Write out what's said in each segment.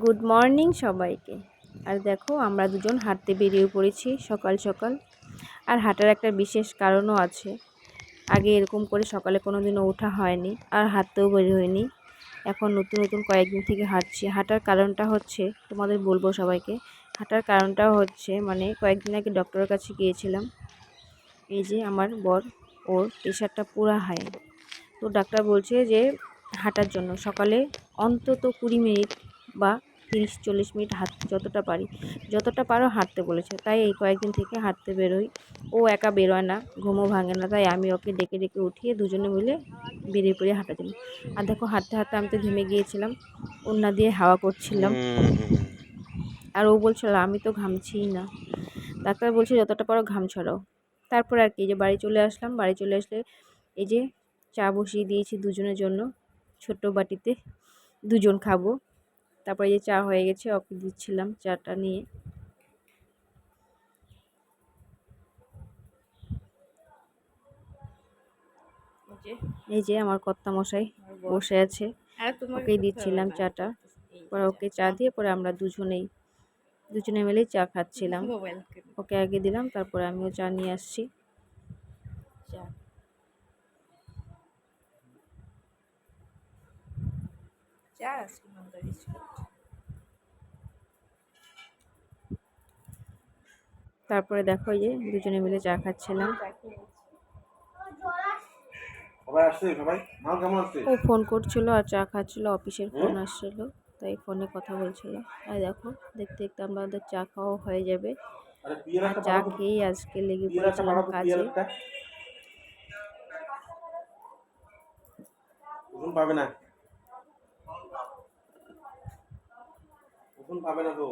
Good morning সবাইকে। আর দেখো আমরা দুজন হাঁটতে বেরিয়ে পড়েছি সকাল সকাল। আর হাঁটার একটা বিশেষ কারণও আছে। আগে এরকম করে সকালে কোনো দিনও ওঠা হয়নি, আর হাঁটতেও বের হয়নি। এখন নতুন নতুন কয়েকদিন থেকে হাঁটছি। হাঁটার কারণটা হচ্ছে, তোমাদের বলবো সবাইকে। হাঁটার কারণটা হচ্ছে কয়েকদিন আগে ডক্টরের কাছে গিয়েছিলাম। এই যে আমার বর, ওর প্রেশারটা পুরা হাই। তো ডাক্তার বলছে যে হাঁটার জন্য সকালে অন্তত 20 মিনিট বা 30-40 মিনিট যতটা পারো হাঁটতে বলেছে। তাই এই কয়েকদিন থেকে হাঁটতে বেরোই। ও একা বেরোয় না, ঘুমও ভাঙে না, তাই আমি ওকে ডেকে ডেকে উঠিয়ে দুজনে মিলে বেরিয়ে পড়ে হাঁটার জন্য। আর দেখো হাঁটতে হাঁটতে আমি তো ঘেমে গিয়েছিলাম, ওড়না দিয়ে হাওয়া করছিলাম। আর ও বলছিল আমি তো ঘামছিই না। ডাক্তার বলছে যতটা পারো ঘাম ছড়াও। তারপর আর কি, যে বাড়ি চলে আসলাম। বাড়ি চলে আসলে এই যে চা বসিয়ে দিয়েছি দুজনের জন্য, ছোট্ট বাটিতে, দুজন খাবো। তারপরে যে চা হয়ে গেছে, ওকে দিচ্ছিলাম চাটা নিয়ে। এই যে আমার কর্তা মশাই বসে আছে, ওকেই দিচ্ছিলাম চাটা। পরে ওকে চা দিয়ে পরে আমরা দুজনে মিলেই চা খাচ্ছিলাম। ওকে আগে দিলাম, তারপরে আমিও চা নিয়ে আসছি। তারপরে দেখো এই যে দুজনে মিলে চা খাচ্ছিলাম। ও ফোন করছিল আর চা খাচ্ছিল, অফিসের ফোন আসছিল, তাই ফোনে কথা বলছিল। আর দেখো দেখতে দেখতে আমাদের চা খাওয়া হয়ে যাবে। আর চা খেয়েই আজকে লেগে পড়েছিলাম কাজে। পাবে না তো।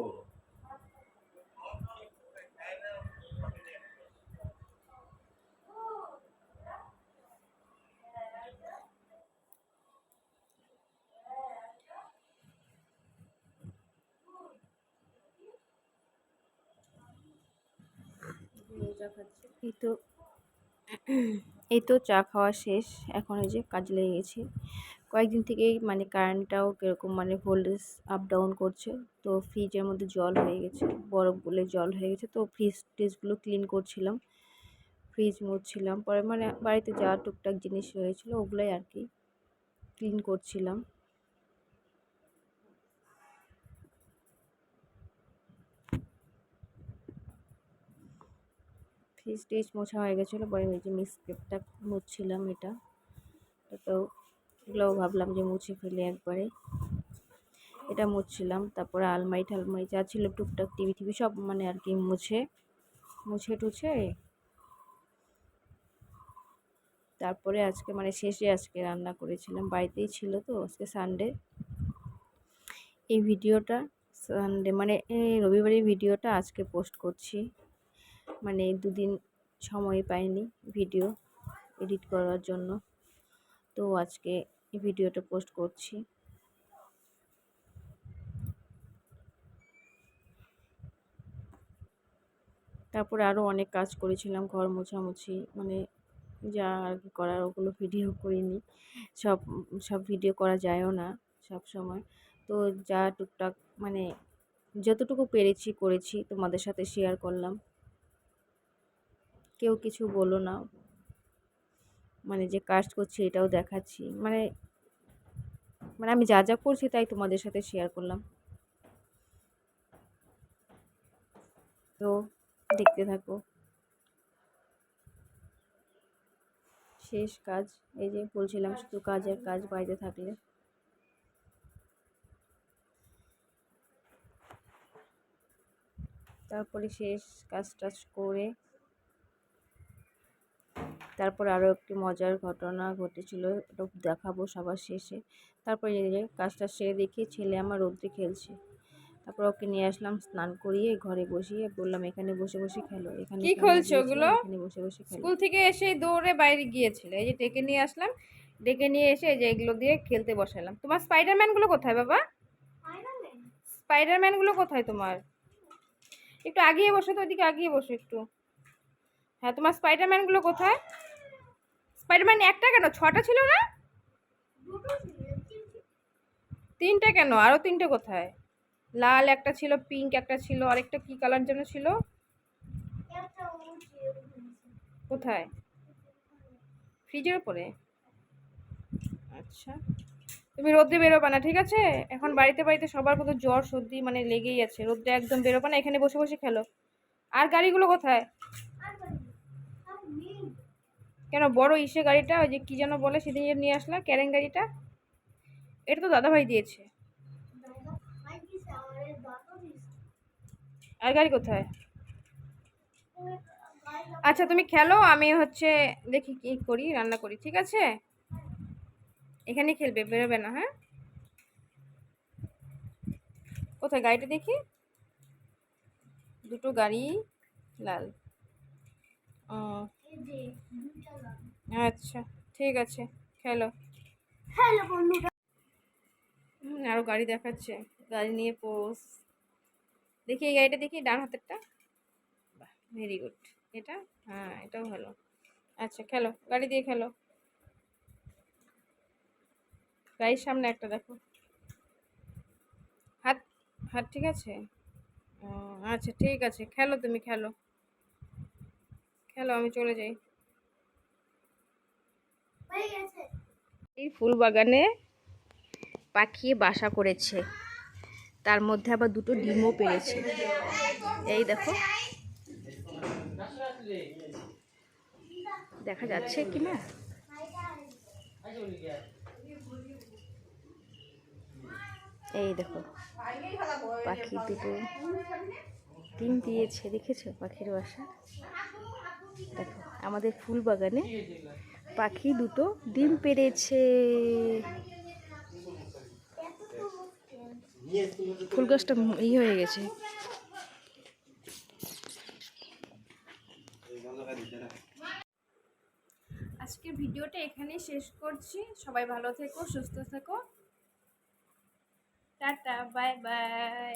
এই তো চা খাওয়া শেষ। এখন এই যে কাজে লেগে গেছি। কয়েকদিন থেকেই কারেন্টটাও কীরকম ভোল্টেজ আপ ডাউন করছে। তো ফ্রিজের মধ্যে জল হয়ে গেছে, বরফ গলে জল হয়ে গেছে। তো টিজগুলো ক্লিন করছিলাম, ফ্রিজ মুছছিলাম। পরে বাড়িতে যা টুকটাক জিনিস হয়েছিল ওগুলোই আর কি ক্লিন করছিলাম। ফ্রিজ টিজ মোছা হয়ে গেছিলো, পরে ওই যে মিক্সকেপটা মুছছিলাম। তো এগুলোও ভাবলাম যে মুছে ফেলে একবারে। এটা মুছছিলাম। তারপরে আলমারি ঠালমারি যা ছিল টুকটাক, টিভি সব আর কি মুছে টুছে। তারপরে আজকে শেষে আজকে রান্না করেছিলাম, বাড়িতেই ছিল তো আজকে সানডে। এই ভিডিওটা সানডে রবিবারের ভিডিওটা আজকে পোস্ট করছি। 2 দিন সময় পাইনি ভিডিও এডিট করার জন্য, তো আজকে এই ভিডিওটা পোস্ট করছি। তারপরে আরও অনেক কাজ করেছিলাম, ঘর মোছামুছি যা আর কি করার, ওগুলো ভিডিও করিনি। সব সব ভিডিও করা যায়ও না সব সময়। তো যা টুকটাক যতটুকু পেরেছি করেছি, তোমাদের সাথে শেয়ার করলাম। কেউ কিছু বলো না, যে কাজ করছি এটাও দেখাচ্ছি। আমি যা যা করছি তাই তোমাদের সাথে শেয়ার করলাম। তো দেখতে থাকো। শেষ কাজ, এই যে বলছিলাম শুধু কাজের কাজ বাড়িতে থাকলে। তারপরে শেষ কাজ টাজ করে তারপর আরও একটি মজার ঘটনা ঘটেছিল, ওটা দেখাবো সবার শেষে। তারপরে এই যে কাজটা সেরে দেখি ছেলে আমার রোদ্রে খেলছে। তারপর ওকে নিয়ে আসলাম, স্নান করিয়ে ঘরে বসিয়ে বললাম এখানে বসে বসে খেলো। এখানে কি খেলছো ওগুলো? এখানে বসে বসে খেলো। স্কুল থেকে এসে দৌড়ে বাইরে গিয়েছিল, এই যে ডেকে নিয়ে আসলাম, ডেকে নিয়ে এসে এই যে এগুলো দিয়ে খেলতে বসালাম। তোমার স্পাইডারম্যান গুলো কোথায় বাবা? স্পাইডারম্যান গুলো কোথায় তোমার? একটু আগিয়ে বসো তো, ওইদিকে আগিয়ে বসো একটু। হ্যাঁ, তোমার স্পাইডারম্যান গুলো কোথায়? স্পাইডারম্যান একটা কেন, 6টা ছিল না? তিনটে কেন, আরো তিনটে কোথায়? লাল একটা ছিল, পিঙ্ক একটা ছিল, আরেকটা কি কালার যেন ছিল। কোথায়? ফ্রিজের উপরে। আচ্ছা, তুমি রোদে বেরোবা না, ঠিক আছে? এখন বাড়িতে বাড়িতে সবার কত জ্বর সর্দি মানে লেগেই আছে। রোদে একদম বেরোবা না, এখানে বসে বসে খেলো। আর গাড়িগুলো কোথায়? কেন বড় ইসে গাড়িটা, ওই যে কি যেন বলে সেদিন যে নিয়ে আসলা ক্যারেন গাড়িটা, এটা তো দাদাভাই দিয়েছে। আর গাড়ি কোথায়? আচ্ছা তুমি খেলো, আমি হচ্ছে দেখি কি করি, রান্না করি, ঠিক আছে? এখানে খেলবে, বেরোবে না, হ্যাঁ? কোথায় গাড়িটা দেখি? দুটো গাড়ি লাল। ও আচ্ছা, ঠিক আছে, খেলো। আরো গাড়ি দেখাচ্ছে, গাড়ি নিয়ে পোজ। দেখি এই গাড়িটা দেখি, ডান হাতেরটা। বাহ, ভেরি গুড। এটা, হ্যাঁ এটাও ভালো। আচ্ছা খেলো, গাড়ি দিয়ে খেলো। গাড়ির সামনে একটা দেখো। হাত, হাত ঠিক আছে? ও আচ্ছা ঠিক আছে, খেলো তুমি খেলো। খেলো, আমি চলে যাই। এই ফুল বাগানে পাখি বাসা করেছে, তার মধ্যে আবার দুটো ডিমও পেড়েছে। এই দেখো, দেখা যাচ্ছে কি না? এই দেখো, পাখি দুটো ডিম দিয়েছে, দেখেছো পাখির বাসা? দেখো আমাদের ফুল বাগানে পাখি দুটো ডিম পেড়েছে। ফুল গাছটা হয়ে গেছে। আজকের ভিডিওটা এখানেই শেষ করছি। সবাই ভালো থেকো, সুস্থ থেকো, টাটা, বাই বাই।